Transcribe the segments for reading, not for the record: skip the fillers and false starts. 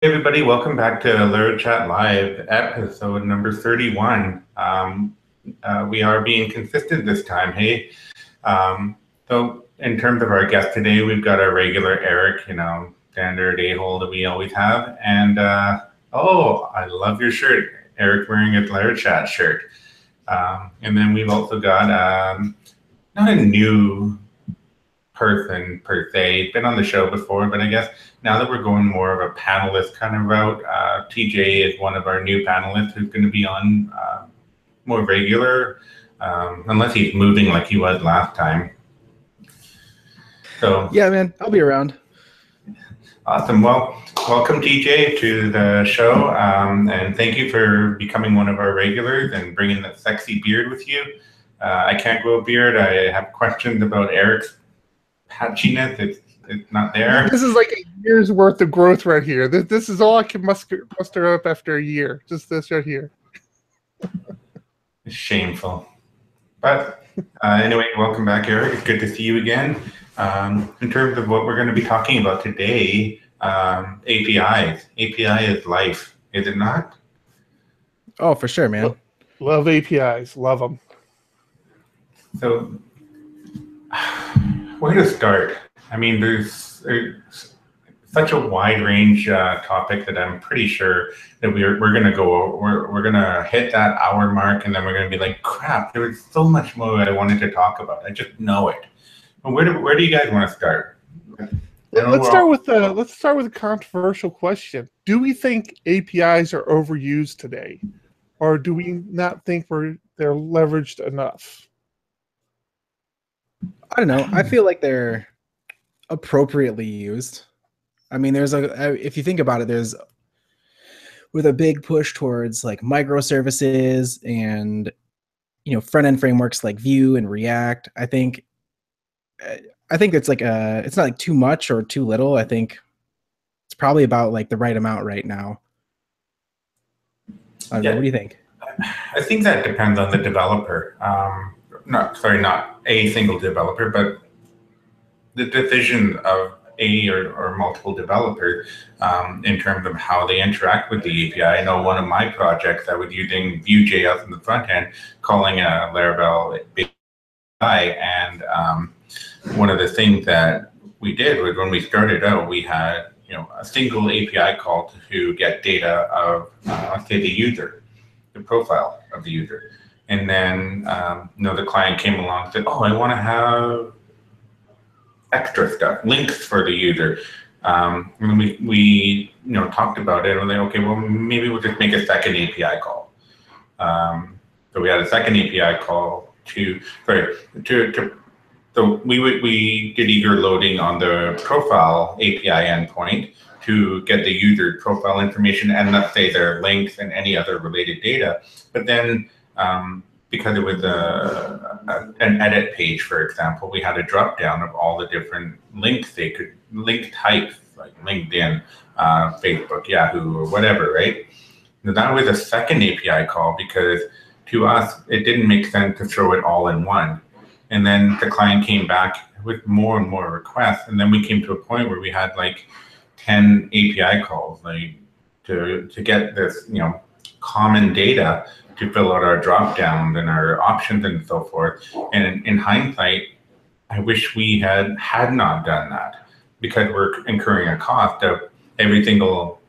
Hey everybody, welcome back to LaraChat Live, episode number 31. We are being consistent this time, hey? So in terms of our guest today, we've got our regular Eric, standard a-hole that we always have. And oh, I love your shirt. Eric wearing a LaraChat shirt. And then we've also got not a new person per se, been on the show before, but I guess now that we're going more of a panelist kind of route, TJ is one of our new panelists who's going to be on more regular, unless he's moving like he was last time. So yeah, man, I'll be around. Awesome. Well, welcome TJ to the show, and thank you for becoming one of our regulars and bringing that sexy beard with you. I can't grow a beard. I have questions about Eric's patchiness. It's not there. This is like a year's worth of growth right here. This is all I can muster up after a year. Just this right here. It's shameful. But anyway, welcome back, Eric. It's good to see you again. In terms of what we're going to be talking about today, APIs. API is life, is it not? Oh, for sure, man. Love APIs. Love them. So where to start? I mean, there's such a wide range topic that I'm pretty sure that we're gonna go. We're gonna hit that hour mark, and then we're gonna be like, crap. There was so much more I wanted to talk about. I just know it. But where do you guys want to start? Let's start with a controversial question. Do we think APIs are overused today, or do we not think they're leveraged enough? I don't know. I feel like they're appropriately used. I mean, if you think about it, there's with a big push towards like microservices and front end frameworks like Vue and React. I think it's like it's not like too much or too little. I think it's probably about like the right amount right now. I don't know. What do you think? I think that depends on the developer. Not a single developer, but the decision of a or multiple developers in terms of how they interact with the API. I know one of my projects, I was using Vue.js in the front end, calling a Laravel API, and one of the things that we did was when we started out, we had a single API call to get data of say the user, the profile of the user. And then the client came along and said, oh, I want to have extra stuff, links for the user. And we talked about it, and we're like, okay, well, maybe we'll just make a second API call. So we had a second API call so we did eager loading on the profile API endpoint to get the user profile information and let's say their links and any other related data. But then because it was an edit page, for example, we had a drop down of all the different links link types like LinkedIn, Facebook, Yahoo, or whatever, right? Now, that was a second API call because to us, it didn't make sense to throw it all in one. And then the client came back with more and more requests. And then we came to a point where we had like 10 API calls to get this, common data to fill out our drop downs and our options and so forth. And in hindsight, I wish we had not done that because we're incurring a cost of every single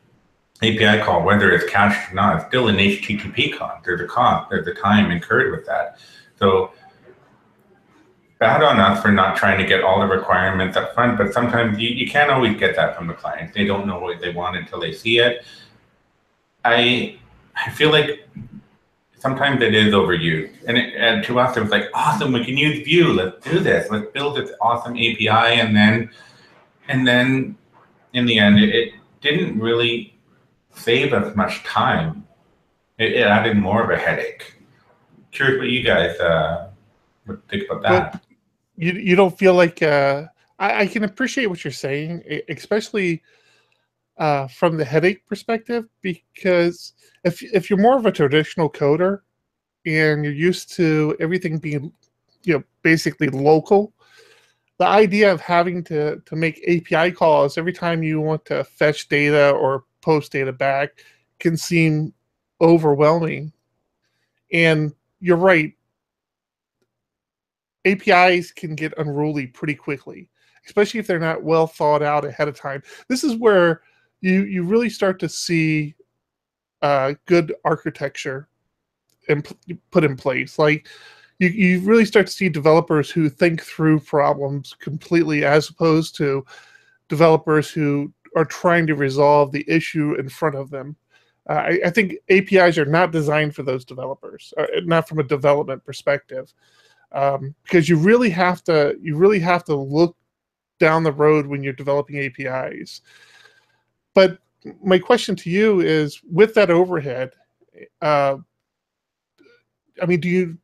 API call, whether it's cached or not. It's still an HTTP cost. There's a cost, there's a time incurred with that. So bad on us for not trying to get all the requirements up front, but sometimes you can't always get that from the client. They don't know what they want until they see it. I feel like sometimes it is overused. And to us, it was like, awesome, we can use Vue. Let's do this. Let's build this awesome API. And then in the end, it didn't really save us much time. It added more of a headache. Curious what you guys would think about that. But you don't feel like I can appreciate what you're saying, especially from the headache perspective, because if you're more of a traditional coder and you're used to everything being basically local, the idea of having to make API calls every time you want to fetch data or post data back can seem overwhelming. And you're right, APIs can get unruly pretty quickly, especially if they're not well thought out ahead of time. This is where you really start to see good architecture put in place. Like you really start to see developers who think through problems completely, as opposed to developers who are trying to resolve the issue in front of them. I think APIs are not designed for those developers, not from a development perspective, because you really have to look down the road when you're developing APIs. But my question to you is, with that overhead, I mean,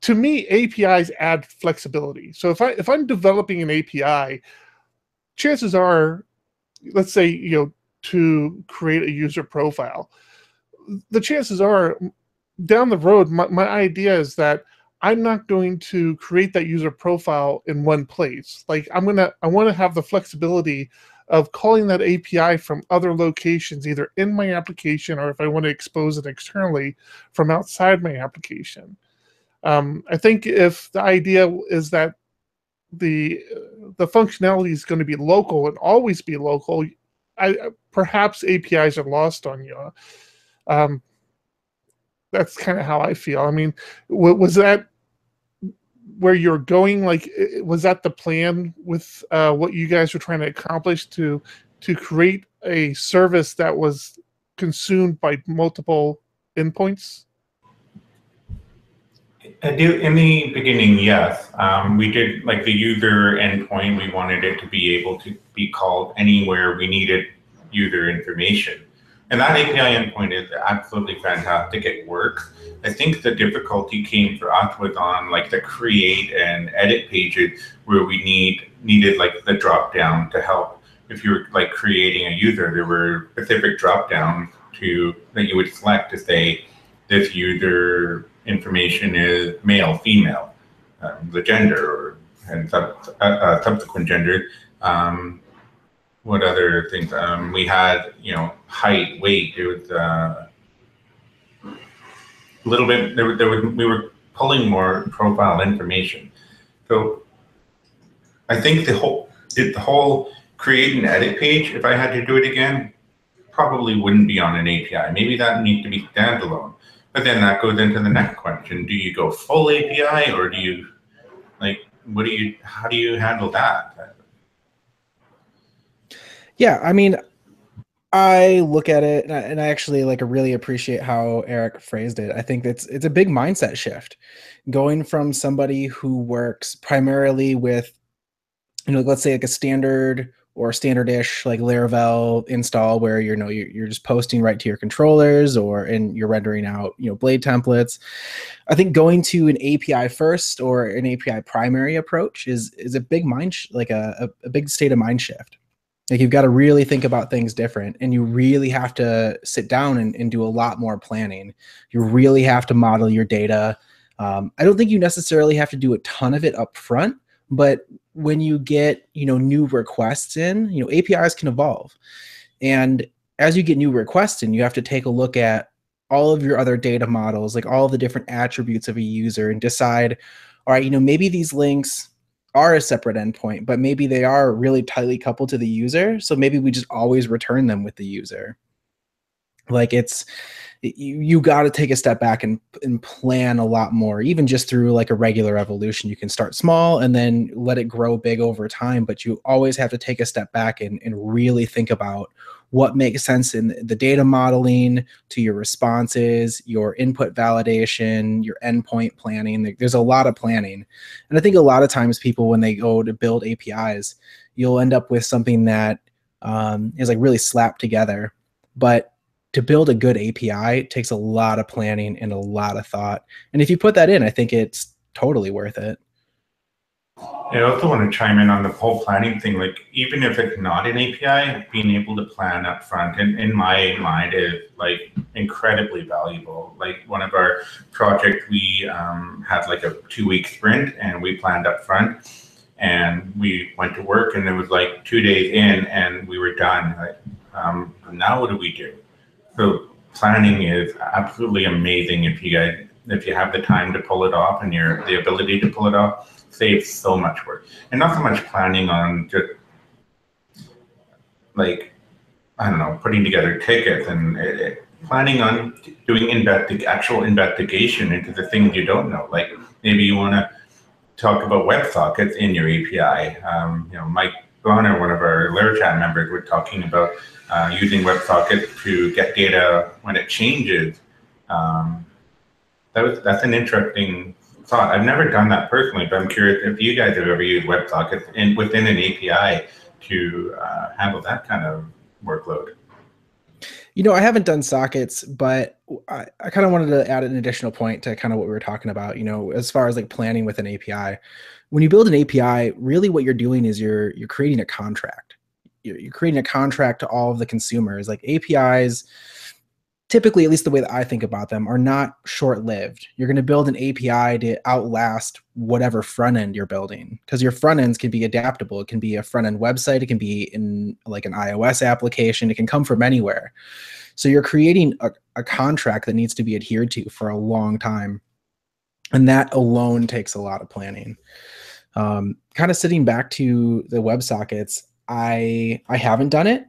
to me, APIs add flexibility. So if I'm developing an API, chances are, let's say, to create a user profile, the chances are down the road, my idea is that I'm not going to create that user profile in one place. Like I want to have the flexibility of calling that API from other locations, either in my application, or if I want to expose it externally from outside my application. I think if the idea is that the functionality is going to be local and always be local, perhaps APIs are lost on you. That's kind of how I feel. I mean, was that where you're going? Like, was that the plan with what you guys were trying to accomplish, to create a service that was consumed by multiple endpoints? In the beginning, yes. We did, like the user endpoint, we wanted it to be able to be called anywhere we needed user information. And that API endpoint is absolutely fantastic. It works. I think the difficulty came for us was on like the create and edit pages, where we needed like the drop down to help. If you were like creating a user, there were specific drop downs that you would select to say this user information is male, female, the gender, and subsequent gender. What other things? We had, height, weight. It was a little bit. We were pulling more profile information. So I think the whole create and edit page, if I had to do it again, probably wouldn't be on an API. Maybe that needs to be standalone. But then that goes into the next question: do you go full API, or do you how do you handle that? Yeah, I mean, I look at it and I actually really appreciate how Eric phrased it. I think it's a big mindset shift, going from somebody who works primarily with, let's say like a standard or standard-ish like Laravel install, where you're just posting right to your controllers, and you're rendering out blade templates. I think going to an API first or an API primary approach is a big a big state of mind shift. Like, you've got to really think about things different, and you really have to sit down and do a lot more planning. You really have to model your data. I don't think you necessarily have to do a ton of it up front, but when you get new requests in, APIs can evolve. And as you get new requests in, you have to take a look at all of your other data models, like all the different attributes of a user, and decide, all right, maybe these links are a separate endpoint, but maybe they are really tightly coupled to the user. So maybe we just always return them with the user. Like, you got to take a step back and plan a lot more, even just through like a regular evolution. You can start small and then let it grow big over time, but you always have to take a step back and really think about what makes sense in the data modeling, to your responses, your input validation, your endpoint planning. There's a lot of planning. And I think a lot of times people, when they go to build APIs, you'll end up with something that is like really slapped together. But to build a good API takes a lot of planning and a lot of thought. And if you put that in, I think it's totally worth it. I also want to chime in on the whole planning thing. Like, even if it's not an API, being able to plan up front, in my mind, is like incredibly valuable. Like, one of our projects, we had like a 2-week sprint, and we planned up front, and we went to work, and it was like 2 days in, and we were done. Like, Now what do we do? So planning is absolutely amazing if you have the time to pull it off and the ability to pull it off, saves so much work. And not so much planning on just like, I don't know, putting together tickets and planning on doing actual investigation into the things you don't know. Like maybe you want to talk about WebSockets in your API. Mike Bonner, one of our LaraChat members, were talking about using WebSockets to get data when it changes. That's an interesting thought. I've never done that personally, but I'm curious if you guys have ever used WebSockets within an API to handle that kind of workload. I haven't done sockets, but I kind of wanted to add an additional point to kind of what we were talking about, as far as like planning with an API. When you build an API, really what you're doing is you're creating a contract. You're creating a contract to all of the consumers. Like APIs, typically, at least the way that I think about them, are not short-lived. You're going to build an API to outlast whatever front end you're building, because your front ends can be adaptable. It can be a front end website. It can be in like an iOS application. It can come from anywhere. So you're creating a contract that needs to be adhered to for a long time. And that alone takes a lot of planning. Kind of sitting back to the WebSockets, I haven't done it.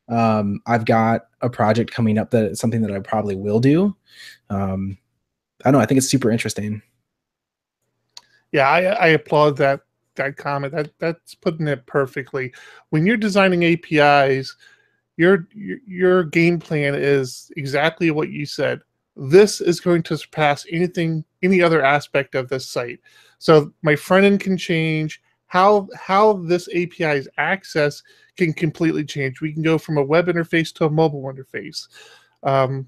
I've got a project coming up that is something that I probably will do. I don't know. I think it's super interesting. Yeah, I applaud that comment. That's putting it perfectly. When you're designing APIs, your game plan is exactly what you said. This is going to surpass any other aspect of this site. So my front end can change. How this API is accessed can completely change. We can go from a web interface to a mobile interface. The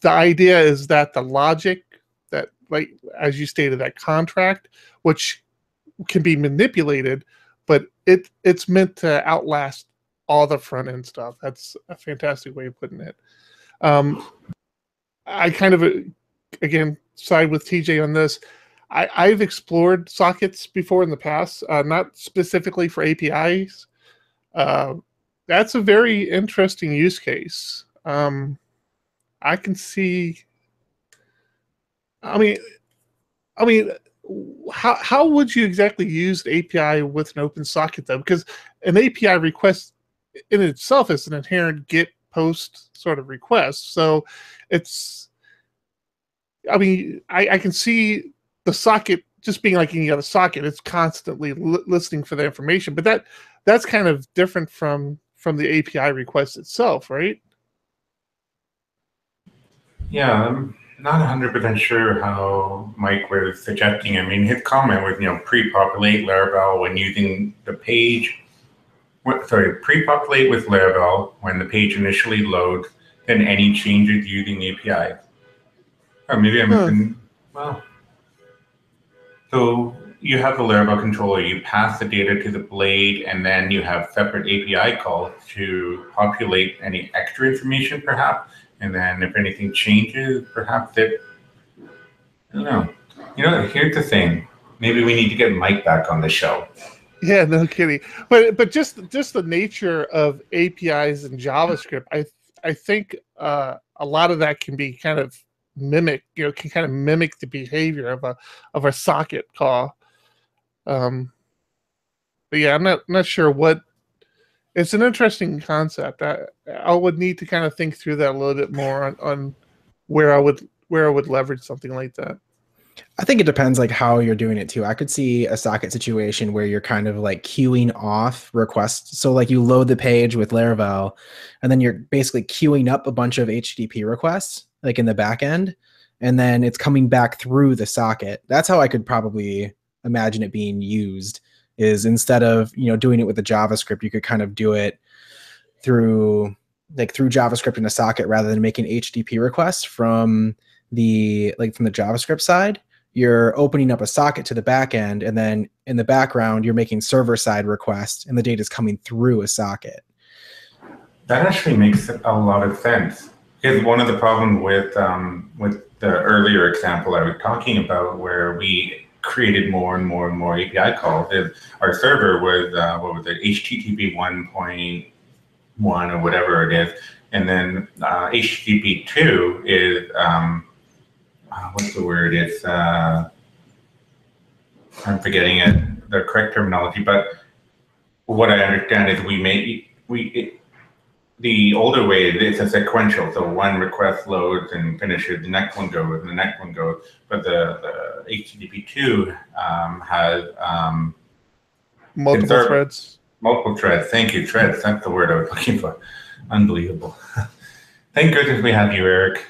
idea is that the logic that, like as you stated, that contract, which can be manipulated, but it's meant to outlast all the front end stuff. That's a fantastic way of putting it. I kind of, again, side with TJ on this. I've explored sockets before in the past, not specifically for APIs. That's a very interesting use case. I can see. I mean, how would you exactly use the API with an open socket though? Because an API request in itself is an inherent GET post sort of request. So it's, I mean, I can see the socket just being like any other socket. It's constantly listening for the information, but that's kind of different from the API request itself, right? Yeah, I'm not 100% sure how Mike was suggesting. I mean, his comment was, pre-populate Laravel when using the page. Pre-populate with Laravel when the page initially loads, then any changes using API. Or maybe I'm missing. Well, so you have the Laravel controller, you pass the data to the blade, and then you have separate API calls to populate any extra information, perhaps. And then if anything changes, perhaps I don't know. Here's the thing. Maybe we need to get Mike back on the show. Yeah, no kidding. But just the nature of APIs and JavaScript, I think a lot of that can be kind of mimic, can kind of mimic the behavior of a socket call. But yeah, I'm not sure what. It's an interesting concept. I would need to kind of think through that a little bit more on where I would leverage something like that. I think it depends like how you're doing it too. I could see a socket situation where you're kind of like queuing off requests. So like you load the page with Laravel and then you're basically queuing up a bunch of HTTP requests like in the back end, and then it's coming back through the socket. That's how I could probably imagine it being used, is instead of, doing it with the JavaScript, you could kind of do it through JavaScript in a socket rather than making HTTP requests from the JavaScript side. You're opening up a socket to the back end, and then in the background, you're making server-side requests, and the data is coming through a socket. That actually makes a lot of sense. Because one of the problems with the earlier example I was talking about, where we created more and more and more API calls, is our server was HTTP 1.0 1 or whatever it is. And then HTTP 2 is, what's the word? It's, I'm forgetting it, the correct terminology, but what I understand is the older way, it's a sequential. So one request loads and finishes, the next one goes, and the next one goes. But the HTTP 2 has multiple threads. Multiple threads. Thank you, threads. That's the word I was looking for. Unbelievable. Thank goodness we have you, Eric.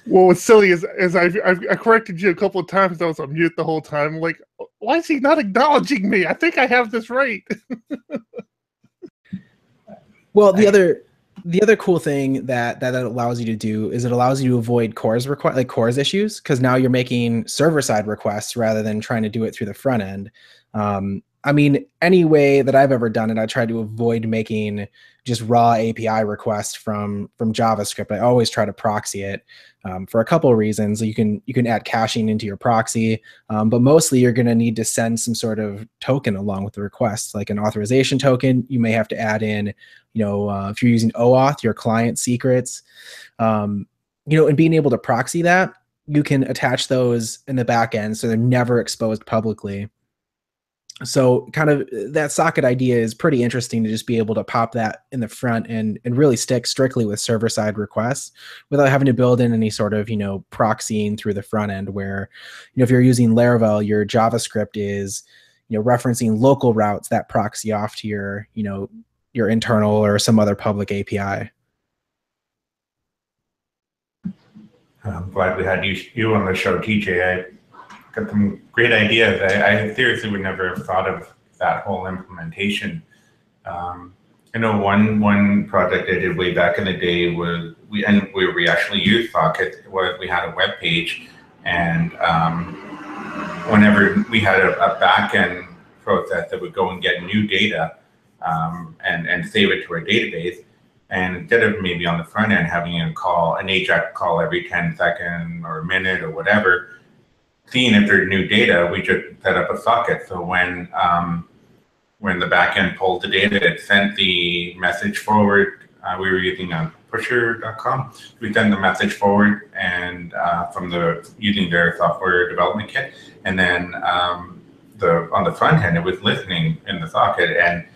Well, what's silly is I corrected you a couple of times. I was on mute the whole time. I'm like, why is he not acknowledging me? I think I have this right. Well, the other cool thing that allows you to do is it allows you to avoid CORS issues, because now you're making server side requests rather than trying to do it through the front end. I mean, any way that I've ever done it, I try to avoid making just raw API requests from JavaScript. I always try to proxy it for a couple of reasons. You can add caching into your proxy, but mostly you're going to need to send some sort of token along with the request, like an authorization token. You may have to add in, if you're using OAuth, your client secrets, and being able to proxy that, you can attach those in the back end so they're never exposed publicly. So kind of that socket idea is pretty interesting, to just be able to pop that in the front and really stick strictly with server-side requests without having to build in any sort of, proxying through the front end where, if you're using Laravel, your JavaScript is, referencing local routes that proxy off to your, your internal or some other public API. I'm glad we had you on the show, TJ. Got some great ideas. I seriously would never have thought of that whole implementation. I know one project I did way back in the day was we actually used Sockets. We had a web page, and whenever we had a backend process that would go and get new data and save it to our database, and instead of maybe on the front end having an AJAX call every 10 seconds or a minute or whatever, seeing if there's new data, we just set up a socket. So when the backend pulled the data, it sent the message forward. We were using pusher.com. We sent the message forward and using their software development kit, and then on the front end, it was listening in the socket.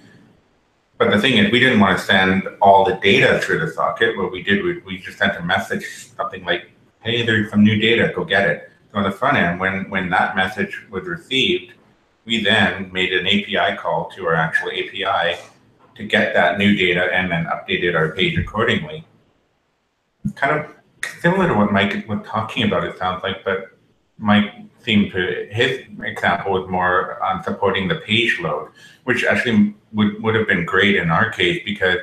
But the thing is, we didn't want to send all the data through the socket. What we did was we just sent a message, something like, "Hey, there's some new data. Go get it." So on the front end, when that message was received, we then made an API call to our actual API to get that new data and then updated our page accordingly. Kind of similar to what Mike was talking about, it sounds like, but Mike seemed to, his example was more on supporting the page load, which actually would have been great in our case because,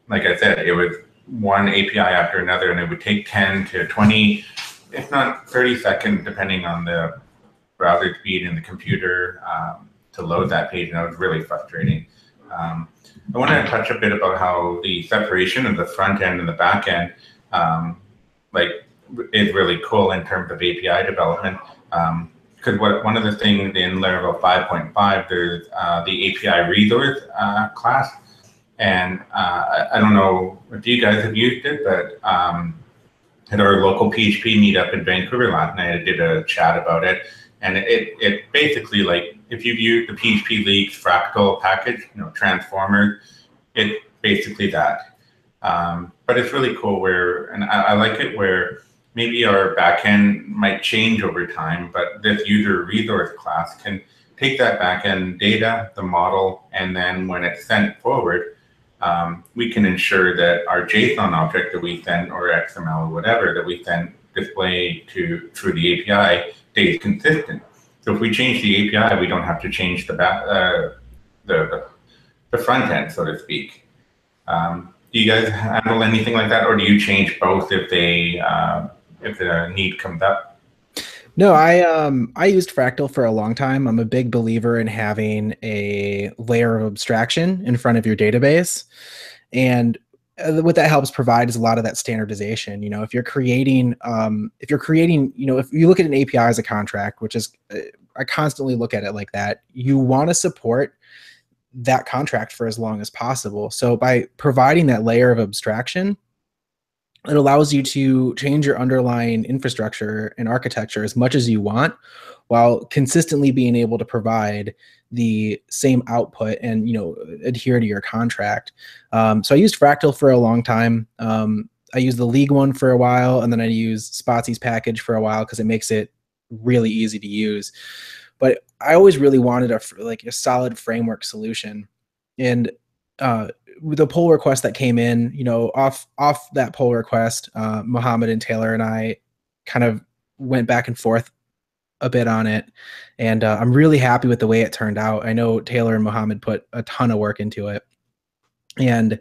like I said, it was one API after another, and it would take 10 to 20, if not 30 seconds, depending on the browser speed and the computer to load that page, and that was really frustrating. I want to touch a bit about how the separation of the front end and the back end is really cool in terms of API development. Because one of the things in Laravel 5.5, there's the API resource class. And I don't know if you guys have used it, but at our local PHP meetup in Vancouver last night, I did a chat about it. And it basically, like, if you've used the PHP Leaks Fractal package, transformers, it's basically that. But it's really cool and I like it where maybe our backend might change over time, but this user resource class can take that backend data, the model, and then when it's sent forward, we can ensure that our JSON object that we send, or XML or whatever that we send display through the API stays consistent. So if we change the API, we don't have to change the front end, so to speak. Do you guys handle anything like that, or do you change both if the need comes up? No, I used Fractal for a long time. I'm a big believer in having a layer of abstraction in front of your database, and what that helps provide is a lot of that standardization. If you're creating, if you look at an API as a contract, which is, I constantly look at it like that. You want to support that contract for as long as possible. So by providing that layer of abstraction, it allows you to change your underlying infrastructure and architecture as much as you want, while consistently being able to provide the same output and, you know, adhere to your contract. So I used Fractal for a long time. I used the League one for a while, and then I used Spotsy's package for a while because it makes it really easy to use. But I always really wanted a solid framework solution, and the pull request that came in, you know, off that pull request, Mohammed and Taylor and I kind of went back and forth a bit on it, and I'm really happy with the way it turned out. I know Taylor and Mohammed put a ton of work into it, and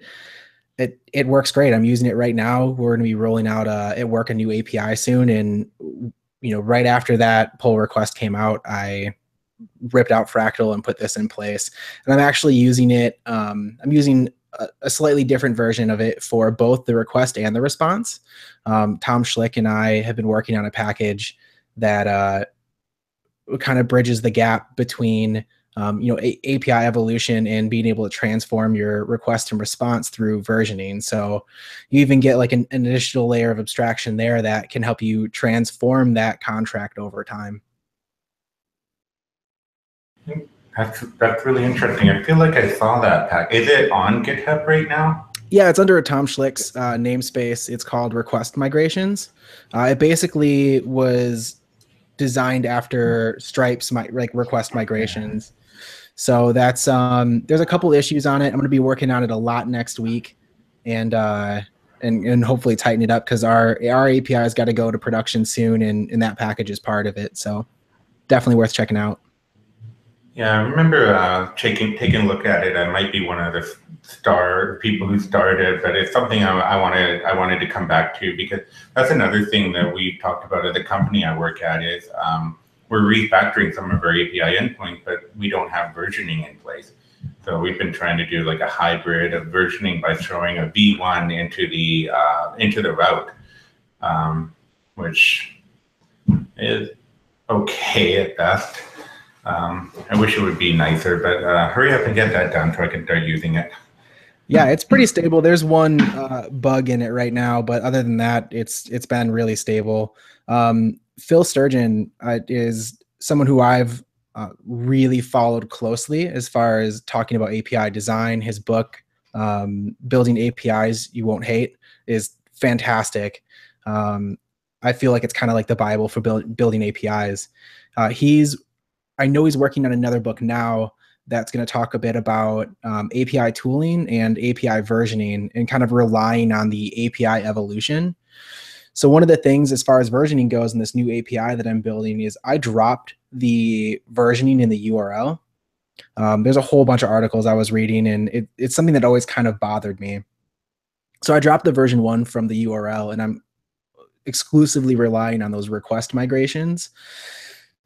it works great. I'm using it right now. We're going to be rolling out at work a new API soon, and you know, right after that pull request came out, I ripped out Fractal and put this in place. And I'm actually using it. I'm using a slightly different version of it for both the request and the response. Tom Schlick and I have been working on a package that kind of bridges the gap between you know, API evolution and being able to transform your request and response through versioning. So you even get like an additional layer of abstraction there that can help you transform that contract over time. That's really interesting. I feel like I saw that pack. Is it on GitHub right now? Yeah, it's under a Tom Schlick's namespace. It's called Request Migrations. It basically was designed after Stripe's request migrations. So that's there's a couple issues on it. I'm going to be working on it a lot next week, and hopefully tighten it up, because our API has got to go to production soon, and that package is part of it. So definitely worth checking out. Yeah, I remember taking a look at it. I might be one of the people who started, but it's something I wanted to come back to, because that's another thing that we've talked about at the company I work at is we're refactoring some of our API endpoints, but we don't have versioning in place. So we've been trying to do like a hybrid of versioning by throwing a V1 into the route, which is okay at best. I wish it would be nicer, but hurry up and get that done so I can start using it. Yeah, it's pretty stable. There's one bug in it right now, but other than that, it's been really stable. Phil Sturgeon is someone who I've really followed closely as far as talking about API design. His book, Building APIs You Won't Hate, is fantastic. I feel like it's kind of like the Bible for building APIs. I know he's working on another book now that's going to talk a bit about API tooling and API versioning, and kind of relying on the API evolution. So one of the things as far as versioning goes in this new API that I'm building is I dropped the versioning in the URL. There's a whole bunch of articles I was reading, and it's something that always kind of bothered me. So I dropped the version 1 from the URL, and I'm exclusively relying on those request migrations,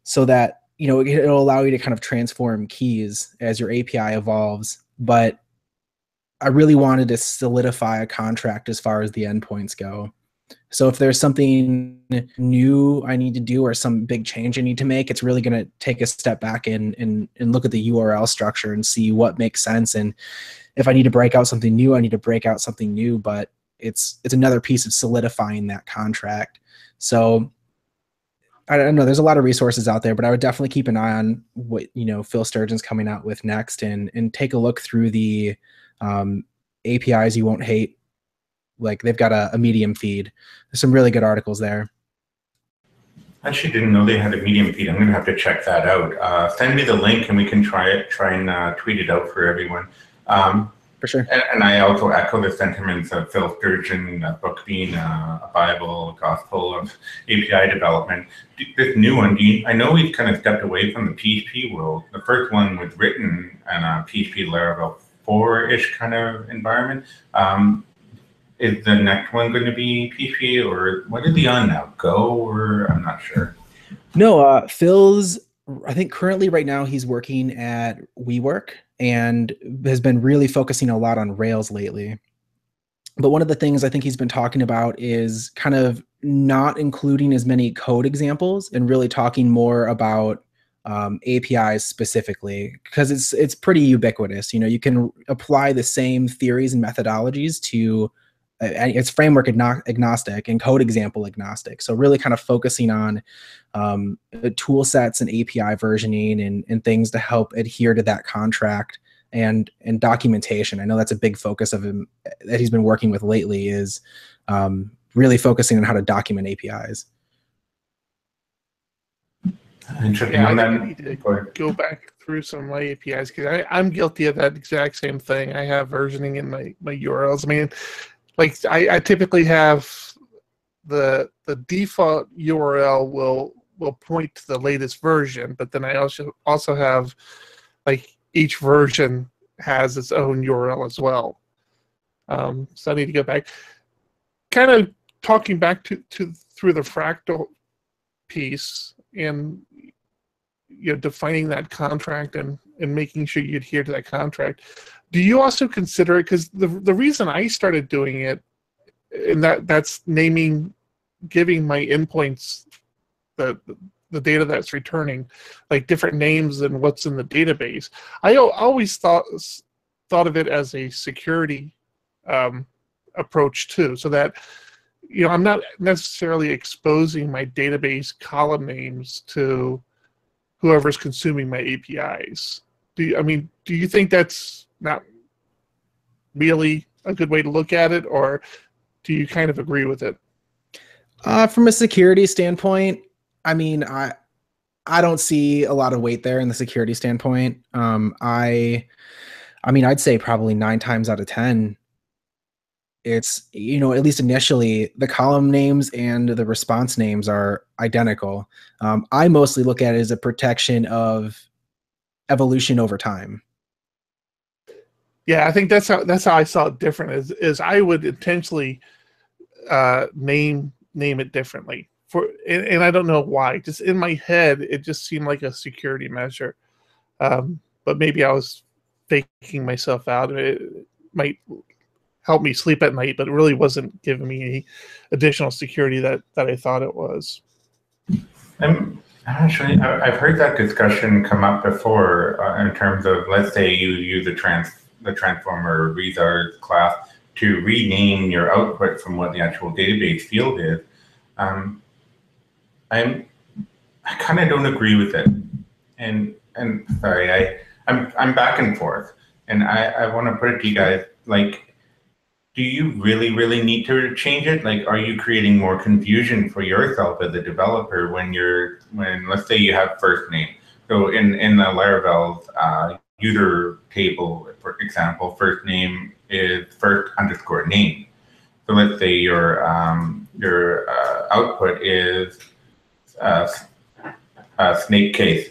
so that, you know, it'll allow you to kind of transform keys as your API evolves. But I really wanted to solidify a contract as far as the endpoints go. So if there's something new I need to do, or some big change I need to make, it's really going to take a step back and look at the URL structure and see what makes sense. And if I need to break out something new, I need to break out something new. But it's another piece of solidifying that contract. So I don't know, there's a lot of resources out there, but I would definitely keep an eye on what, you know, Phil Sturgeon's coming out with next, and take a look through the APIs You Won't Hate. Like, they've got a Medium feed. There's some really good articles there. I actually didn't know they had a Medium feed. I'm going to have to check that out. Send me the link and we can try and tweet it out for everyone. For sure. And I also echo the sentiments of Phil Sturgeon, book being a Bible, gospel of API development. This new one, I know we've kind of stepped away from the PHP world. The first one was written in a PHP Laravel 4-ish kind of environment. Is the next one going to be PHP, or what is he on now? Go, or I'm not sure. No, Phil's, I think currently right now he's working at WeWork and has been really focusing a lot on Rails lately. But one of the things I think he's been talking about is kind of not including as many code examples, and really talking more about APIs specifically, because it's pretty ubiquitous. You know, you can apply the same theories and methodologies to it's framework agnostic and code example agnostic. So really kind of focusing on tool sets and API versioning and things to help adhere to that contract and documentation. I know that's a big focus of him that he's been working with lately, is really focusing on how to document APIs. Interesting. Yeah, And I then need to go back through some of my APIs, because I'm guilty of that exact same thing. I have versioning in my URLs. I mean, like I typically have the default URL will point to the latest version, but then I also have, like, each version has its own URL as well. So I need to go back, kind of talking back to through the Fractal piece, and defining that contract and making sure you adhere to that contract. Do you also consider it, because the reason I started doing it, and that's giving my endpoints the data that's returning, like, different names than what's in the database. I always thought of it as a security approach too, so that I'm not necessarily exposing my database column names to whoever's consuming my APIs. Do you think that's not really a good way to look at it, or do you kind of agree with it? From a security standpoint, I mean, I don't see a lot of weight there in the security standpoint. I mean, I'd say probably 9 times out of 10, it's, at least initially, the column names and the response names are identical. I mostly look at it as a protection of evolution over time. Yeah, I think that's how I saw it different. Is I would intentionally name it differently and I don't know why. Just in my head, it just seemed like a security measure. But maybe I was faking myself out. It might help me sleep at night, but it really wasn't giving me any additional security that I thought it was. Actually, I've heard that discussion come up before in terms of, let's say you use the transformer Rezar class to rename your output from what the actual database field is. I kind of don't agree with it, and sorry, I'm back and forth, and I want to put it to you guys, like, do you really need to change it? Like, are you creating more confusion for yourself as a developer when let's say you have first name? So in the Laravel's user table, for example, first name is first_name. So let's say your output is snake case.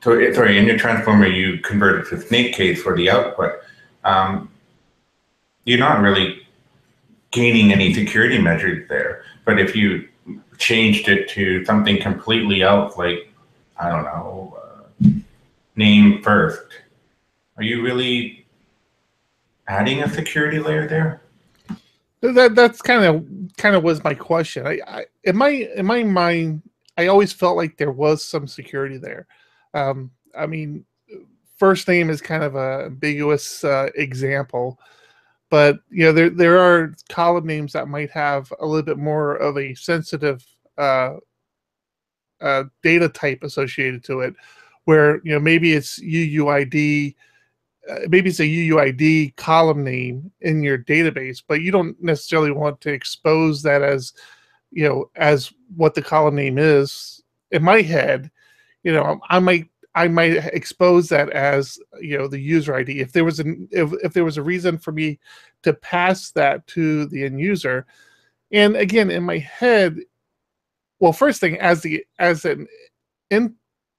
Sorry, in your transformer, you convert it to snake case for the output. You're not really gaining any security measures there. But if you changed it to something completely else, like, I don't know, name first, are you really adding a security layer there? That's kind of was my question. In my mind, I always felt like there was some security there. I mean, first name is kind of a ambiguous example, but there are column names that might have a little bit more of a sensitive data type associated to it, where maybe it's UUID. Maybe it's a UUID column name in your database, but you don't necessarily want to expose that as what the column name is. In my head, I might expose that as the user ID. If there was a reason for me to pass that to the end user, and again, in my head, well, first thing, as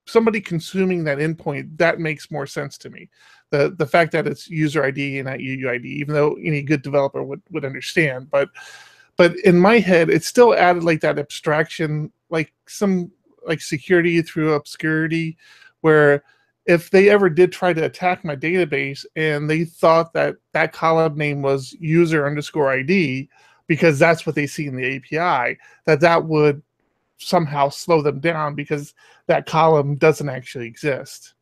somebody consuming that endpoint, that makes more sense to me. The fact that it's user ID and not UUID, even though any good developer would understand, but in my head, it still added like that abstraction, like some like security through obscurity, where if they ever did try to attack my database and they thought that column name was user_ID because that's what they see in the API, that would somehow slow them down because that column doesn't actually exist.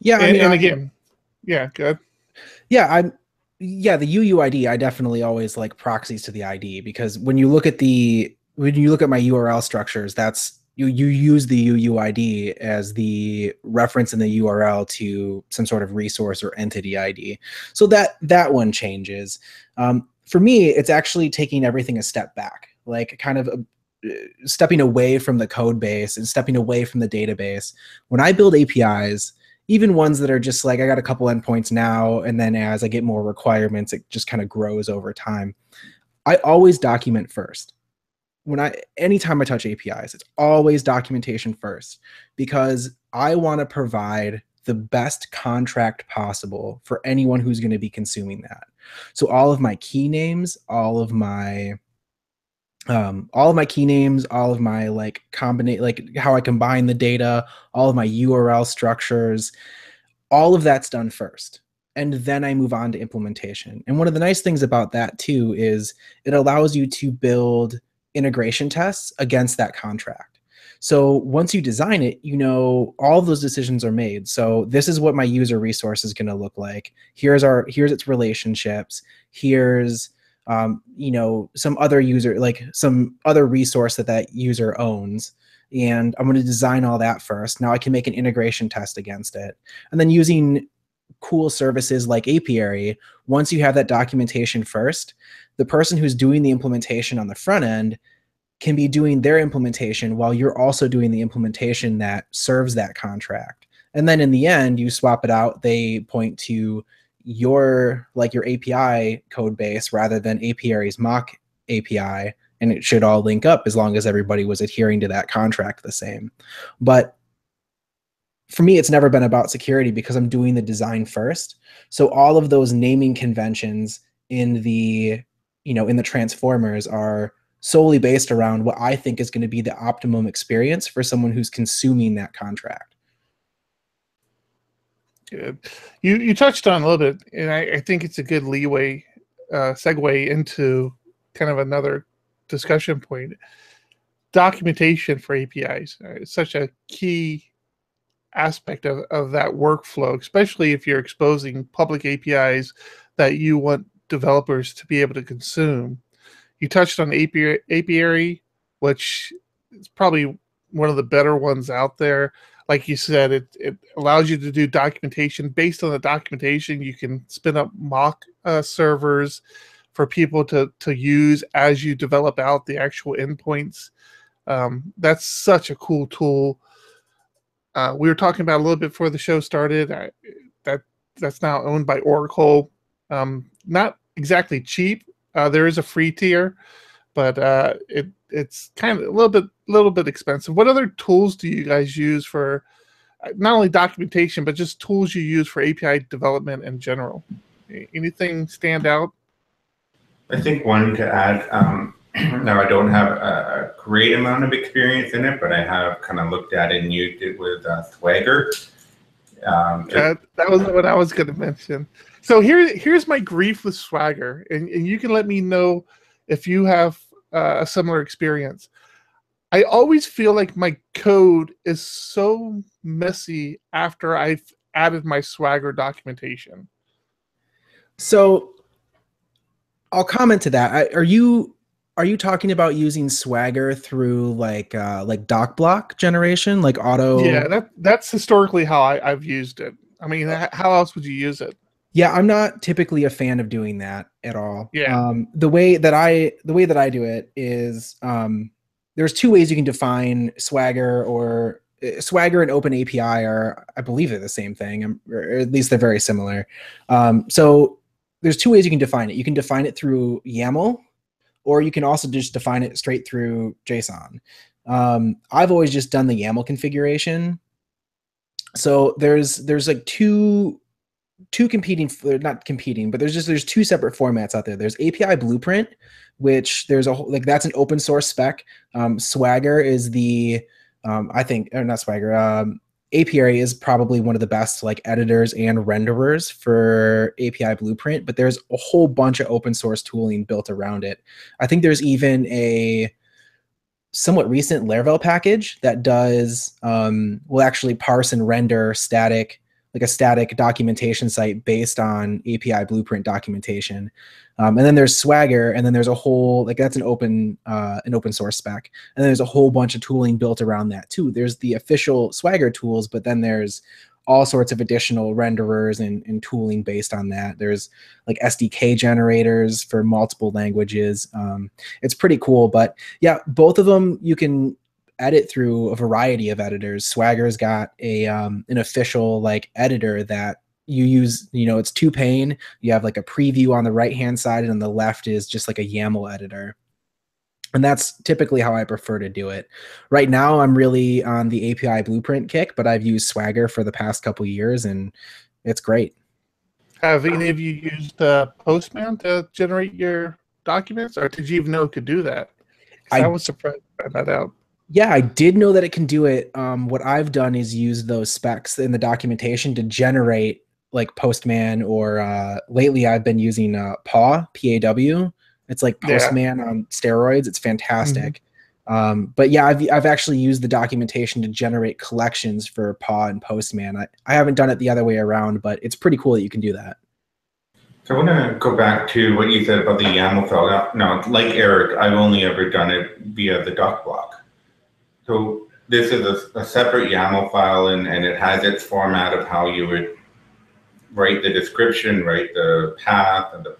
Yeah, I mean, and again, yeah, good. Yeah, the UUID, I definitely always like proxies to the ID, because when you look at my URL structures, that's you use the UUID as the reference in the URL to some sort of resource or entity ID. So that one changes. For me, it's actually taking everything a step back, like kind of stepping away from the code base and stepping away from the database. When I build APIs, even ones that are just like, I got a couple endpoints now, and then as I get more requirements, it just kind of grows over time. I always document first. Anytime I touch APIs, it's always documentation first, because I want to provide the best contract possible for anyone who's going to be consuming that. So all of my key names, all of my key names, all of my like how I combine the data, all of my URL structures, all of that's done first. And then I move on to implementation. And one of the nice things about that too is it allows you to build integration tests against that contract. So once you design it, all of those decisions are made. So this is what my user resource is going to look like. Here's its relationships. Here's some other user, like some other resource that user owns. And I'm going to design all that first. Now I can make an integration test against it. And then using cool services like Apiary, once you have that documentation first, the person who's doing the implementation on the front end can be doing their implementation while you're also doing the implementation that serves that contract. And then in the end, you swap it out. They point to your API code base rather than Apiary's mock API, and it should all link up as long as everybody was adhering to that contract the same. But for me, it's never been about security because I'm doing the design first. So all of those naming conventions in the transformers are solely based around what I think is going to be the optimum experience for someone who's consuming that contract. Good. You touched on a little bit, and I think it's a good segue into kind of another discussion point. Documentation for APIs is such a key aspect of that workflow, especially if you're exposing public APIs that you want developers to be able to consume. You touched on Apiary, which is probably one of the better ones out there. Like you said, it allows you to do documentation. Based on the documentation, you can spin up mock servers for people to use as you develop out the actual endpoints. That's such a cool tool. We were talking about a little bit before the show started. That's now owned by Oracle. Not exactly cheap. There is a free tier, but it's kind of a little bit expensive. What other tools do you guys use for not only documentation, but just tools you use for API development in general? Anything stand out? I think one to add, now I don't have a great amount of experience in it, but I have kind of looked at it and used it with Swagger. That was what I was going to mention. So here's my grief with Swagger, and you can let me know if you have a similar experience. I always feel like my code is so messy after I've added my Swagger documentation. So I'll comment to that. Are you talking about using Swagger through like doc block generation, like auto? Yeah, that's historically how I've used it. I mean, how else would you use it? Yeah, I'm not typically a fan of doing that at all. Yeah. The way that I do it is there's two ways you can define Swagger, or Swagger and Open API are, I believe they're the same thing, or at least they're very similar. So there's two ways you can define it. You can define it through YAML, or you can also just define it straight through JSON. I've always just done the YAML configuration. So there's like two competing, not competing, but there's two separate formats out there. There's API Blueprint, which there's that's an open source spec. Swagger is I think, or not Swagger, Apiary is probably one of the best like editors and renderers for API Blueprint, but there's a whole bunch of open source tooling built around it. I think there's even a somewhat recent Laravel package that does will actually parse and render static, like a static documentation site based on API blueprint documentation. And then there's Swagger, and then there's a whole, like that's an open source spec. And then there's a whole bunch of tooling built around that too. There's the official Swagger tools, but then there's all sorts of additional renderers and tooling based on that. There's like SDK generators for multiple languages. It's pretty cool, but yeah, both of them you can edit through a variety of editors. Swagger's got a an official like editor that you use, it's two pane. You have like a preview on the right-hand side, and on the left is just like a YAML editor. And that's typically how I prefer to do it. Right now, I'm really on the API blueprint kick, but I've used Swagger for the past couple years, and it's great. Have any of you used Postman to generate your documents, or did you even know it could do that? I was surprised by that out. Yeah, I did know that it can do it. What I've done is use those specs in the documentation to generate like Postman, or lately I've been using PAW, P-A-W. It's like Postman on steroids. It's fantastic. But yeah, I've actually used the documentation to generate collections for PAW and Postman. I haven't done it the other way around, but it's pretty cool that you can do that. So I want to go back to what you said about the YAML file. Now, like Eric, I've only ever done it via the doc block. So this is a separate YAML file, and it has its format of how you would write the description, write the path, and the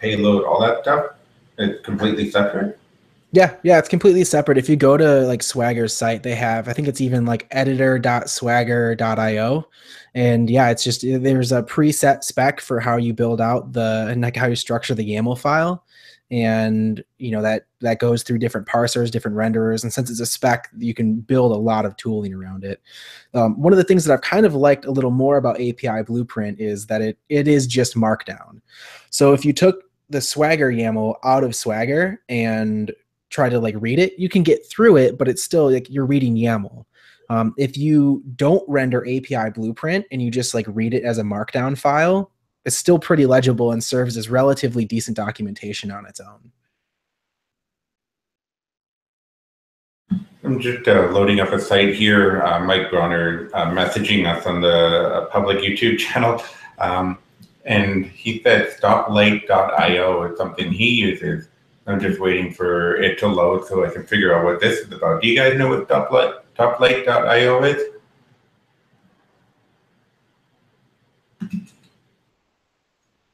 payload, all that stuff. It's completely separate. Yeah, it's completely separate. If you go to like Swagger's site, they have, I think it's even like editor.swagger.io. And yeah, it's just, there's a preset spec for how you build out and like how you structure the YAML file. And that goes through different parsers, different renderers. And since it's a spec, you can build a lot of tooling around it. One of the things that I've kind of liked a little more about API Blueprint is that it is just Markdown. So if you took the Swagger YAML out of Swagger and try to like read it, you can get through it, but it's still like you're reading YAML. If you don't render API Blueprint and you just like read it as a Markdown file, it's still pretty legible and serves as relatively decent documentation on its own. I'm just loading up a site here. Mike Bronner messaging us on the public YouTube channel. And he said stoplight.io is something he uses. I'm just waiting for it to load so I can figure out what this is about. Do you guys know what stoplight.io is?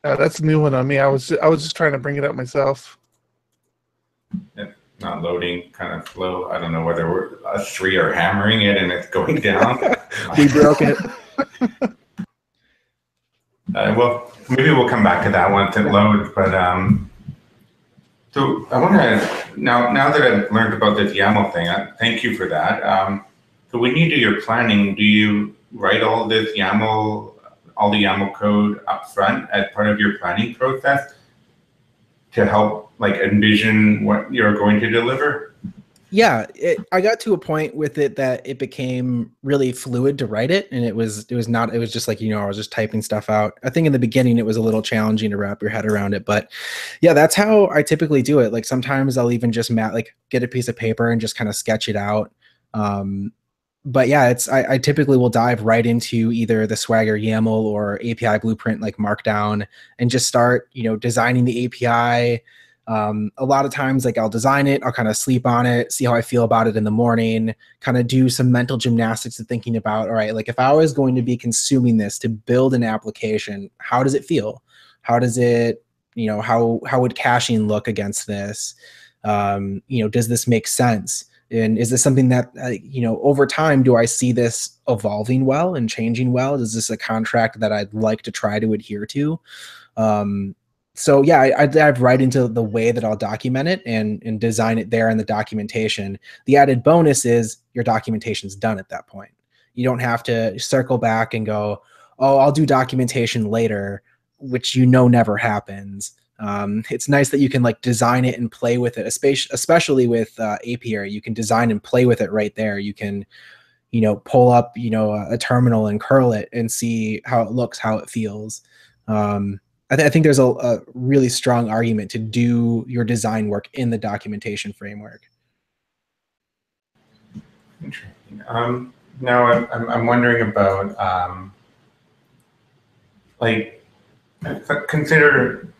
That's a new one on me. I was just trying to bring it up myself. It's not loading, kind of slow. I don't know whether us three are hammering it and it's going down. We broke it. Well, maybe we'll come back to that once it loads. But so I want to now that I've learned about this YAML thing, thank you for that. So when you do your planning, do you write all this YAML, all the YAML code up front as part of your planning process to help like envision what you're going to deliver? Yeah, I got to a point with it that it became really fluid to write it, and it was just like, I was just typing stuff out. I think in the beginning it was a little challenging to wrap your head around it, but yeah, that's how I typically do it. Like sometimes I'll even just get a piece of paper and just kind of sketch it out. But yeah, I typically will dive right into either the Swagger YAML or API Blueprint like Markdown and just start, designing the API. A lot of times, like I'll design it, I'll kind of sleep on it, see how I feel about it in the morning, kind of do some mental gymnastics of thinking about, all right, like if I was going to be consuming this to build an application, how does it feel? How does it, how would caching look against this? Does this make sense? And is this something that, over time, do I see this evolving well and changing well? Is this a contract that I'd like to try to adhere to? So yeah, I dive right into the way that I'll document it and design it there in the documentation. The added bonus is your documentation's done at that point. You don't have to circle back and go, oh, I'll do documentation later, which never happens. It's nice that you can like design it and play with it, especially with Apiary. You can design and play with it right there. You can, pull up, a terminal and curl it and see how it looks, how it feels. I think there's a really strong argument to do your design work in the documentation framework. Interesting. Now I'm wondering about like consider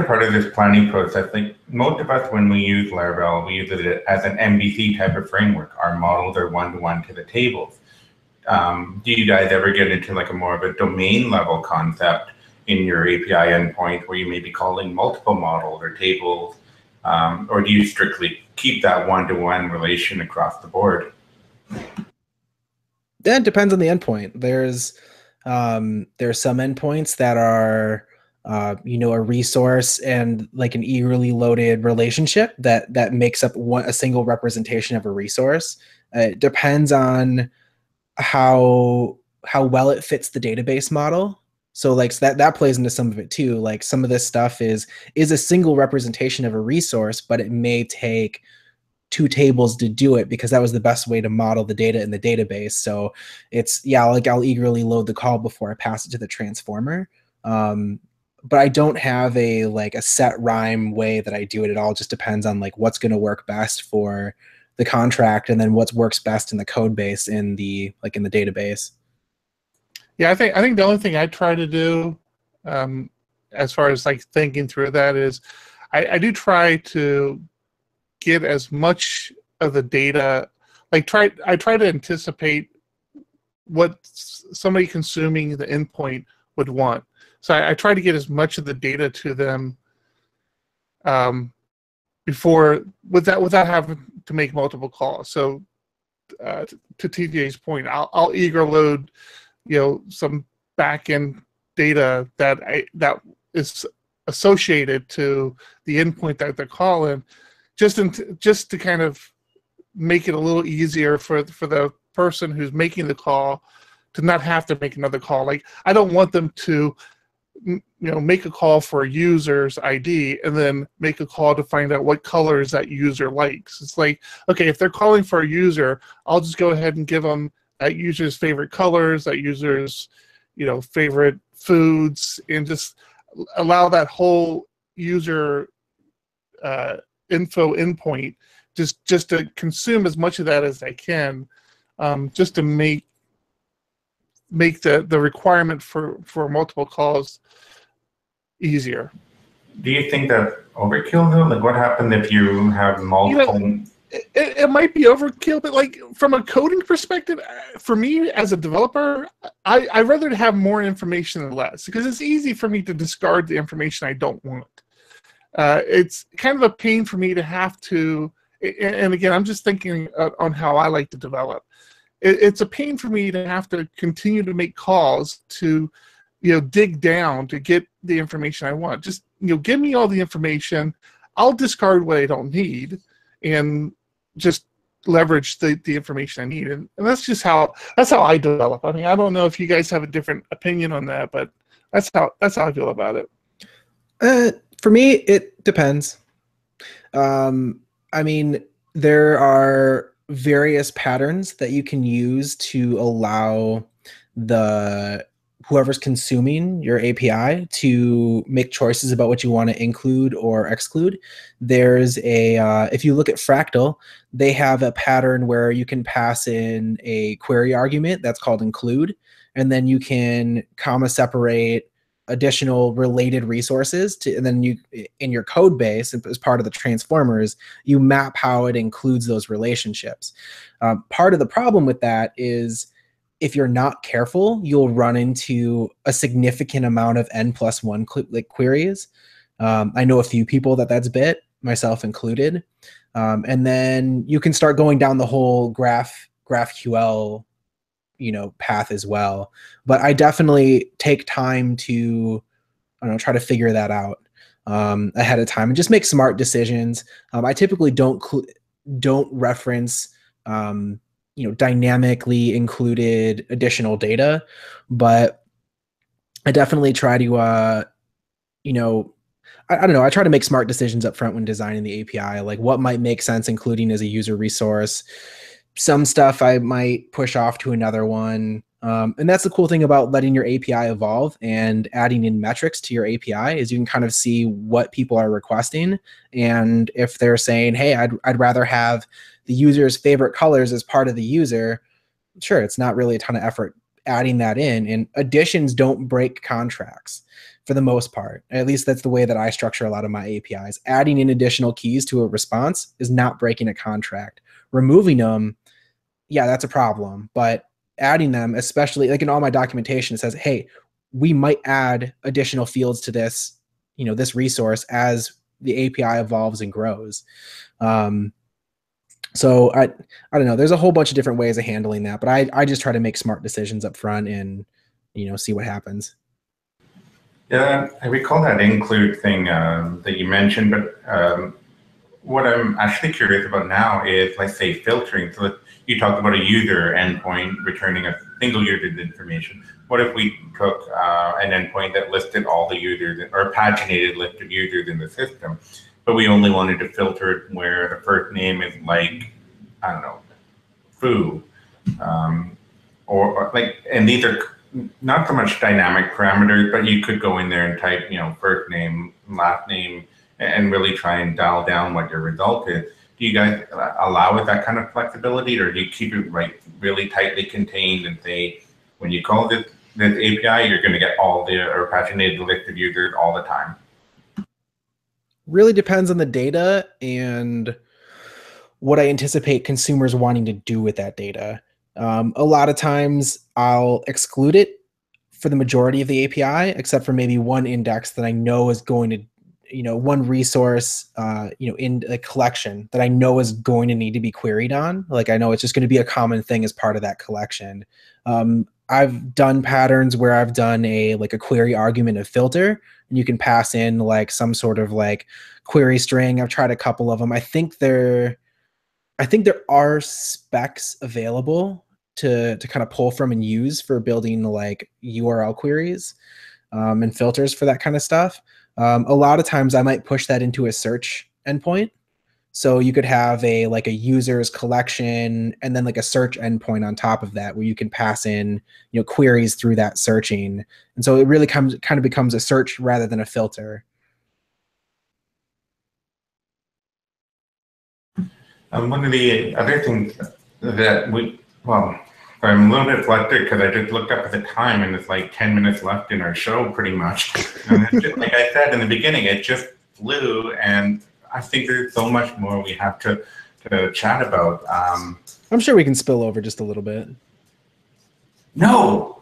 part of this planning process. Like most of us, when we use Laravel, we use it as an MVC type of framework. Our models are one-to-one to the tables. Do you guys ever get into like a more of a domain level concept in your API endpoint where you may be calling multiple models or tables, or do you strictly keep that one-to-one relation across the board? That depends on the endpoint. There's some endpoints that are a resource and like an eagerly loaded relationship that makes up a single representation of a resource. It depends on how well it fits the database model. So like that plays into some of it too. Like some of this stuff is a single representation of a resource, but it may take two tables to do it because that was the best way to model the data in the database. So it's, yeah, like I'll eagerly load the call before I pass it to the transformer. But I don't have a set rhyme way that I do it. It all just depends on like what's going to work best for the contract and then what works best in the code base in the database. Yeah, I think the only thing I try to do as far as like thinking through that is I do try to get as much of the data, I try to anticipate what somebody consuming the endpoint would want. So I try to get as much of the data to them before without having to make multiple calls. So to TJ's point, I'll eager load some backend data that is associated to the endpoint that they're calling, just to kind of make it a little easier for the person who's making the call to not have to make another call. Like I don't want them to make a call for a user's ID and then make a call to find out what colors that user likes. It's like, okay, if they're calling for a user, I'll just go ahead and give them that user's favorite colors, that user's favorite foods, and just allow that whole user info endpoint just to consume as much of that as I can, just to make the requirement for multiple calls easier. Do you think that overkill though? Like what happens if you have multiple? It might be overkill, but like from a coding perspective, for me as a developer, I'd rather have more information than less because it's easy for me to discard the information I don't want. It's kind of a pain for me to have to, and again, I'm just thinking on how I like to develop. It's a pain for me to have to continue to make calls to, dig down to get the information I want. Just, give me all the information. I'll discard what I don't need and just leverage the information I need. And that's just how I develop. I mean, I don't know if you guys have a different opinion on that, but that's how I feel about it. For me, it depends. I mean, there are various patterns that you can use to allow whoever's consuming your API to make choices about what you want to include or exclude. There's if you look at Fractal, they have a pattern where you can pass in a query argument that's called include, and then you can comma separate additional related resources and then you in your code base as part of the transformers you map how it includes those relationships. Part of the problem with that is if you're not careful, you'll run into a significant amount of n+1 queries. I know a few people that's bit, myself included, and then you can start going down the whole GraphQL path as well. But I definitely take time to, try to figure that out ahead of time and just make smart decisions. I typically don't reference, dynamically included additional data, but I definitely try to, I don't know. I try to make smart decisions up front when designing the API, like what might make sense including as a user resource. Some stuff I might push off to another one. And that's the cool thing about letting your API evolve and adding in metrics to your API is you can kind of see what people are requesting. And if they're saying, hey, I'd rather have the user's favorite colors as part of the user, sure, it's not really a ton of effort adding that in. And additions don't break contracts for the most part. At least that's the way that I structure a lot of my APIs. Adding in additional keys to a response is not breaking a contract. Removing them, yeah, that's a problem. But adding them, especially like in all my documentation, it says, hey, we might add additional fields to this, this resource as the API evolves and grows. So I don't know. There's a whole bunch of different ways of handling that, but I just try to make smart decisions up front and see what happens. Yeah, I recall that include thing that you mentioned, but what I'm actually curious about now is, let's say, filtering. So you talked about a user endpoint returning a single user's information. What if we took an endpoint that listed all the users or a paginated list of users in the system, but we only wanted to filter it where the first name is like, I don't know, Foo, or like, and these are not so much dynamic parameters, but you could go in there and type, first name, last name, and really try and dial down what your result is. Do you guys allow it that kind of flexibility, or do you keep it really tightly contained and say, when you call this API, you're going to get all the or paginated list of users all the time? Really depends on the data and what I anticipate consumers wanting to do with that data. A lot of times I'll exclude it for the majority of the API, except for maybe one index that I know is going to, one resource, in a collection that I know is going to need to be queried on. Like I know it's just going to be a common thing as part of that collection. I've done patterns where I've done a query argument of filter, and you can pass in like some sort of like query string. I've tried a couple of them. I think there are specs available to kind of pull from and use for building like URL queries and filters for that kind of stuff. A lot of times I might push that into a search endpoint. So you could have a user's collection and then like a search endpoint on top of that where you can pass in, queries through that searching. And so it really kind of becomes a search rather than a filter. One of the other things that I'm a little bit flustered because I just looked up at the time and it's like 10 minutes left in our show pretty much. And it's just, like I said in the beginning, it just flew, and I think there's so much more we have to chat about. I'm sure we can spill over just a little bit. No,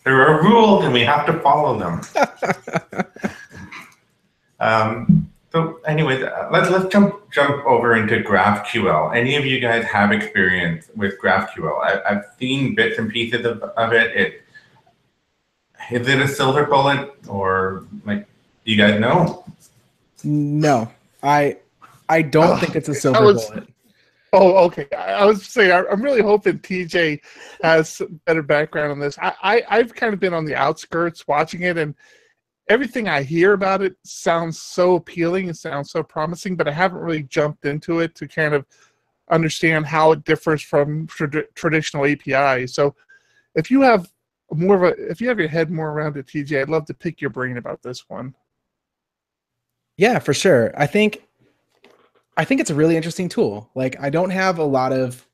there are rules and we have to follow them. So anyways, let's jump over into GraphQL. Any of you guys have experience with GraphQL? I've seen bits and pieces of it. Is it a silver bullet, or like, do you guys know? No, I don't think it's a silver bullet. Oh, okay. I was saying, I'm really hoping TJ has better background on this. I've kind of been on the outskirts watching it, and everything I hear about it sounds so appealing. It sounds so promising, but I haven't really jumped into it to kind of understand how it differs from traditional APIs. So if you have your head more around it, TJ, I'd love to pick your brain about this one. Yeah, for sure. I think it's a really interesting tool. Like I don't have a lot of,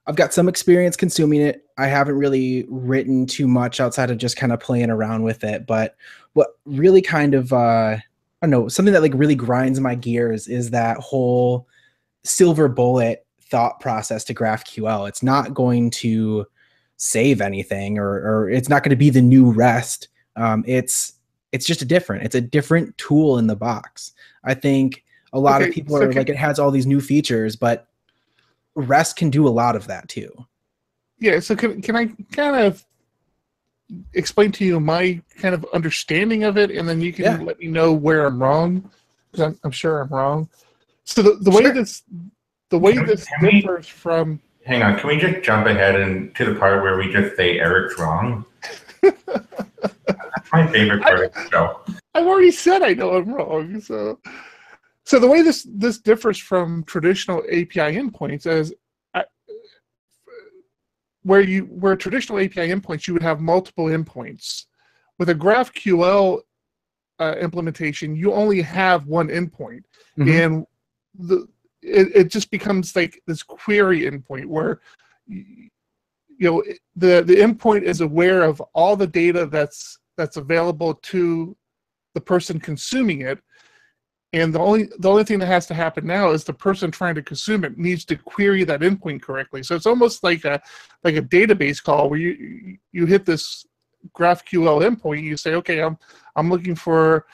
I've got some experience consuming it. I haven't really written too much outside of just kind of playing around with it. But what really kind of, I don't know, something that like really grinds my gears is that whole silver bullet thought process to GraphQL. It's not going to save anything, or it's not going to be the new REST. It's just it's a different tool in the box. I think a lot of people are like, it has all these new features, but REST can do a lot of that too. Yeah, so can I kind of explain to you my kind of understanding of it, and then you can let me know where I'm wrong, because I'm sure I'm wrong. So the way this differs from. Hang on, can we just jump ahead to the part where we just say Eric's wrong? That's my favorite part of the show. I've already said I know I'm wrong. So the way this differs from traditional API endpoints is where traditional API endpoints, you would have multiple endpoints. With a GraphQL implementation, you only have one endpoint. Mm-hmm. And it just becomes like this query endpoint where the endpoint is aware of all the data that's available to the person consuming it, and the only thing that has to happen now is the person trying to consume it needs to query that endpoint correctly. So it's almost like a database call where you hit this GraphQL endpoint. You say, okay, I'm looking for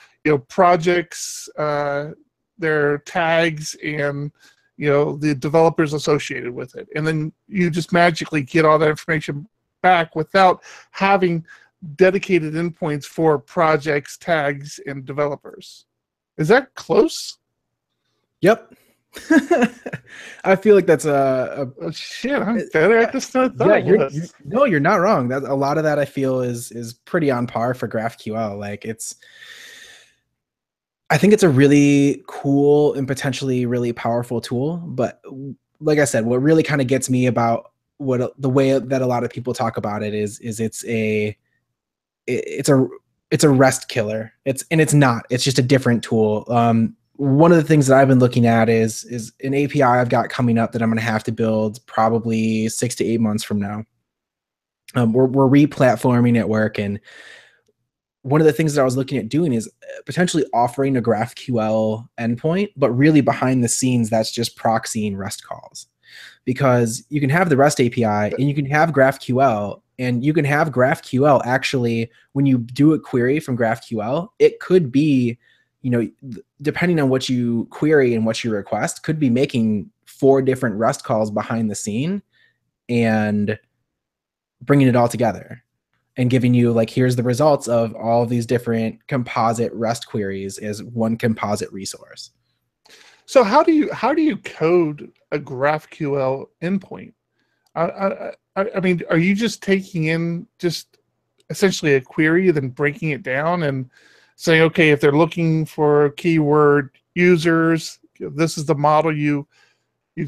projects, their tags, and the developers associated with it, and then you just magically get all that information back without having dedicated endpoints for projects, tags, and developers. Is that close? Yep. I feel like that's Oh, shit, I'm better at this than I thought. Yeah, you're not wrong. That a lot of that I feel is pretty on par for GraphQL. Like I think it's a really cool and potentially really powerful tool. But like I said, what really kind of gets me about the way that a lot of people talk about it is it's a REST killer. It's not. It's just a different tool. One of the things that I've been looking at is an API I've got coming up that I'm going to have to build probably 6 to 8 months from now. We're re-platforming at work, and one of the things that I was looking at doing is potentially offering a GraphQL endpoint, but really behind the scenes, that's just proxying REST calls. Because you can have the REST API and you can have GraphQL, and you can have GraphQL actually, when you do a query from GraphQL, it could be, depending on what you query and what you request, could be making 4 different REST calls behind the scene and bringing it all together and giving you like, here's the results of all these different composite REST queries as one composite resource. So how do you code a GraphQL endpoint? I mean, are you just taking in just essentially a query, then breaking it down and saying, okay, if they're looking for keyword users, this is the model you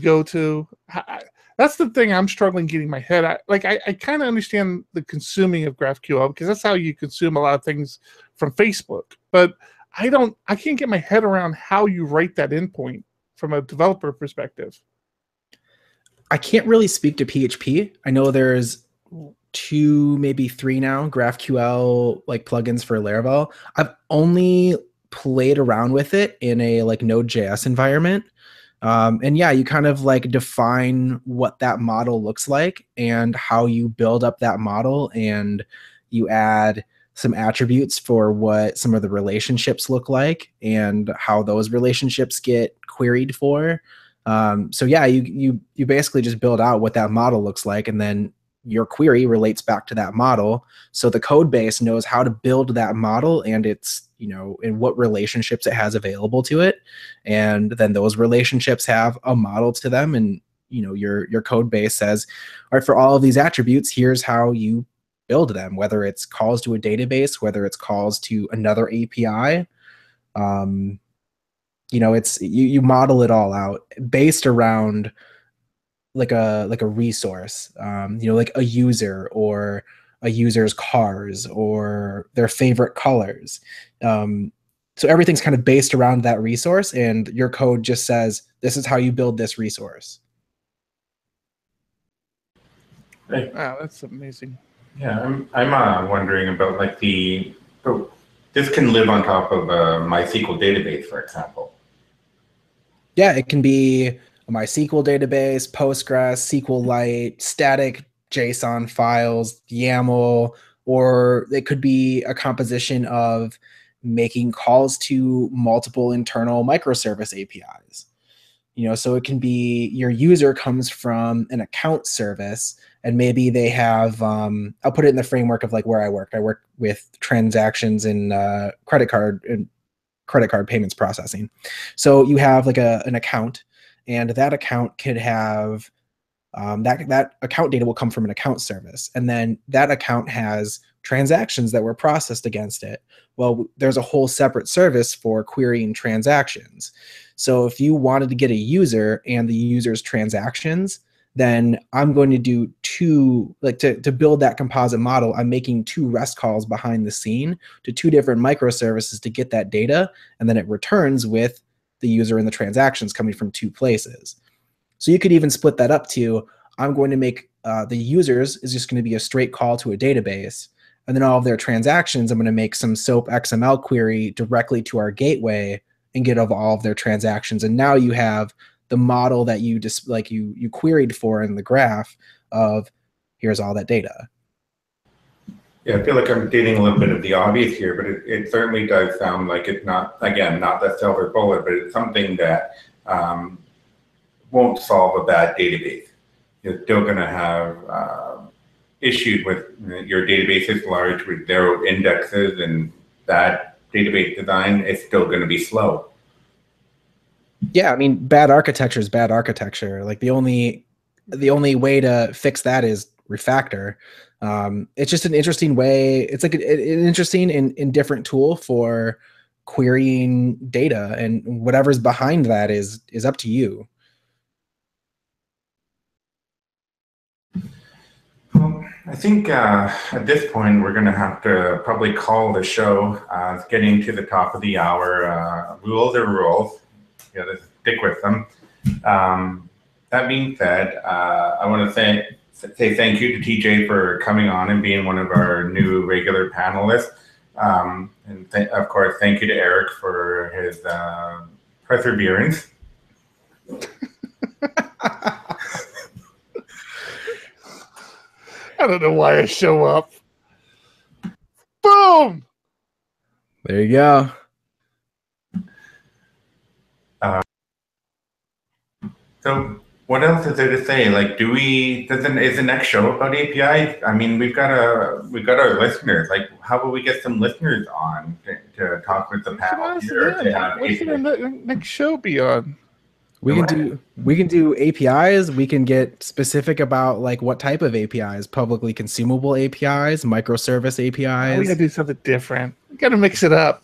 go to? That's the thing I'm struggling getting my head. I kind of understand the consuming of GraphQL because that's how you consume a lot of things from Facebook. But I can't get my head around how you write that endpoint from a developer perspective. I can't really speak to PHP. I know there's 2, maybe 3 now GraphQL like plugins for Laravel. I've only played around with it in a like Node.js environment. And yeah, you kind of like define what that model looks like and how you build up that model, and you add some attributes for what some of the relationships look like and how those relationships get queried for. So yeah, you basically just build out what that model looks like, and then your query relates back to that model. So the code base knows how to build that model and its, in what relationships it has available to it. And then those relationships have a model to them. And, your code base says, all right, for all of these attributes, here's how you build them, whether it's calls to a database, whether it's calls to another API. It's you model it all out based around like a resource, like a user or a user's cars or their favorite colors. So everything's kind of based around that resource, and your code just says, this is how you build this resource. Right. Wow, that's amazing. Yeah, I'm wondering about like this can live on top of a MySQL database, for example. Yeah, it can be a MySQL database, Postgres, SQLite, static JSON files, YAML, or it could be a composition of making calls to multiple internal microservice APIs. So it can be your user comes from an account service, and maybe they have, I'll put it in the framework of like where I work. I work with transactions in credit card payments processing. So you have like an account, and that account could have that account data will come from an account service, and then that account has transactions that were processed against it. Well, there's a whole separate service for querying transactions. So if you wanted to get a user and the user's transactions, then I'm going to do to build that composite model, I'm making 2 REST calls behind the scene to 2 different microservices to get that data, and then it returns with the user and the transactions coming from two places. So you could even split that up to, I'm going to make the users is just going to be a straight call to a database. And then all of their transactions, I'm going to make some SOAP XML query directly to our gateway and get of all of their transactions. And now you have the model that you just like you queried for in the graph of here's all that data. Yeah, I feel like I'm stating a little bit of the obvious here, but it certainly does sound like it's not, again, not the silver bullet, but it's something that won't solve a bad database. You're still going to have issues with your database is large with zero indexes, and that database design is still going to be slow. Yeah, I mean, bad architecture is bad architecture. Like the only way to fix that is refactor. It's just an interesting way. It's like an interesting and different tool for querying data, and whatever's behind that is up to you. Well, I think at this point we're going to have to probably call the show. It's getting to the top of the hour. Rules are rules. You got to stick with them. That being said, I want to say thank you to TJ for coming on and being one of our new regular panelists. And of course, thank you to Eric for his perseverance. I don't know why I show up. Boom! There you go. So what else is there to say? Like, is the next show about API? I mean, we've got our listeners. Like, how will we get some listeners on to talk with the panel here? What should our next show be on? We can do APIs. We can get specific about like what type of APIs, publicly consumable APIs, microservice APIs. We gotta do something different. We gotta mix it up.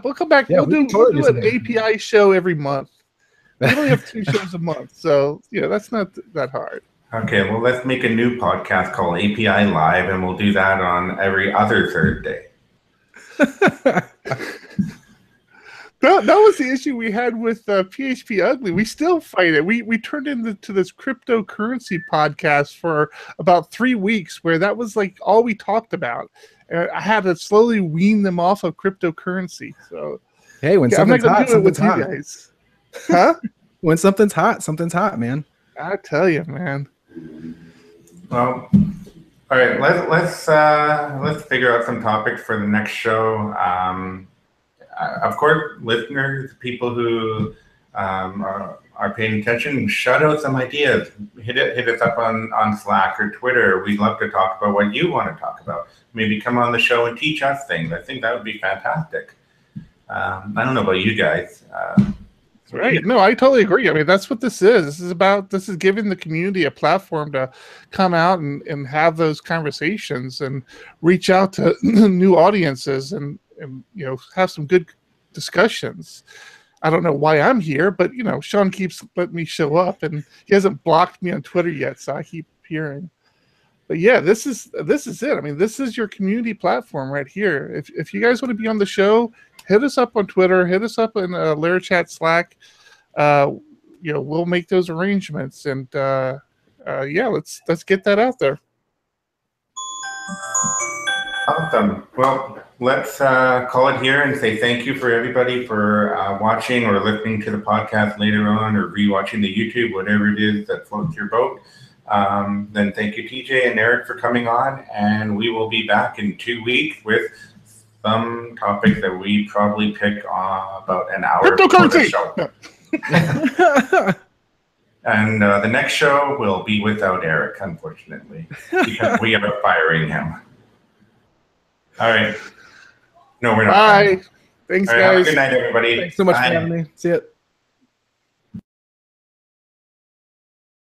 We'll come back. Yeah, we'll do an API show every month. We only have 2 shows a month, so that's not that hard. Okay, well, let's make a new podcast called API Live, and we'll do that on every other Thursday. That was the issue we had with PHP Ugly. We still fight it. We turned into this cryptocurrency podcast for about 3 weeks, where that was like all we talked about. And I had to slowly wean them off of cryptocurrency. So hey, when something's hot, something's hot. You guys. Huh? When something's hot, man. I tell you, man. Well, all right. Let's figure out some topics for the next show. Of course, listeners, people who are paying attention, shout out some ideas. Hit us up on Slack or Twitter. We'd love to talk about what you want to talk about. Maybe come on the show and teach us things. I think that would be fantastic. I don't know about you guys. Right. No, I totally agree. I mean, that's what this is. This is giving the community a platform to come out and have those conversations and reach out to new audiences and have some good discussions. I don't know why I'm here, but Sean keeps letting me show up, and he hasn't blocked me on Twitter yet, so I keep hearing. But yeah, this is it. I mean, this is your community platform right here. If you guys want to be on the show, hit us up on Twitter, hit us up in LaraChat Slack. We'll make those arrangements, and let's get that out there. Awesome. Well, let's call it here and say thank you for everybody for watching or listening to the podcast later on, or rewatching the YouTube, whatever it is that floats your boat. Then thank you, TJ and Eric, for coming on, and we will be back in 2 weeks with some topic that we probably pick about an hour before the show. And the next show will be without Eric, unfortunately, because we are firing him. All right. No, we're not. Bye. Thanks, guys. Have a good night, everybody. Thanks so much for having me. See ya.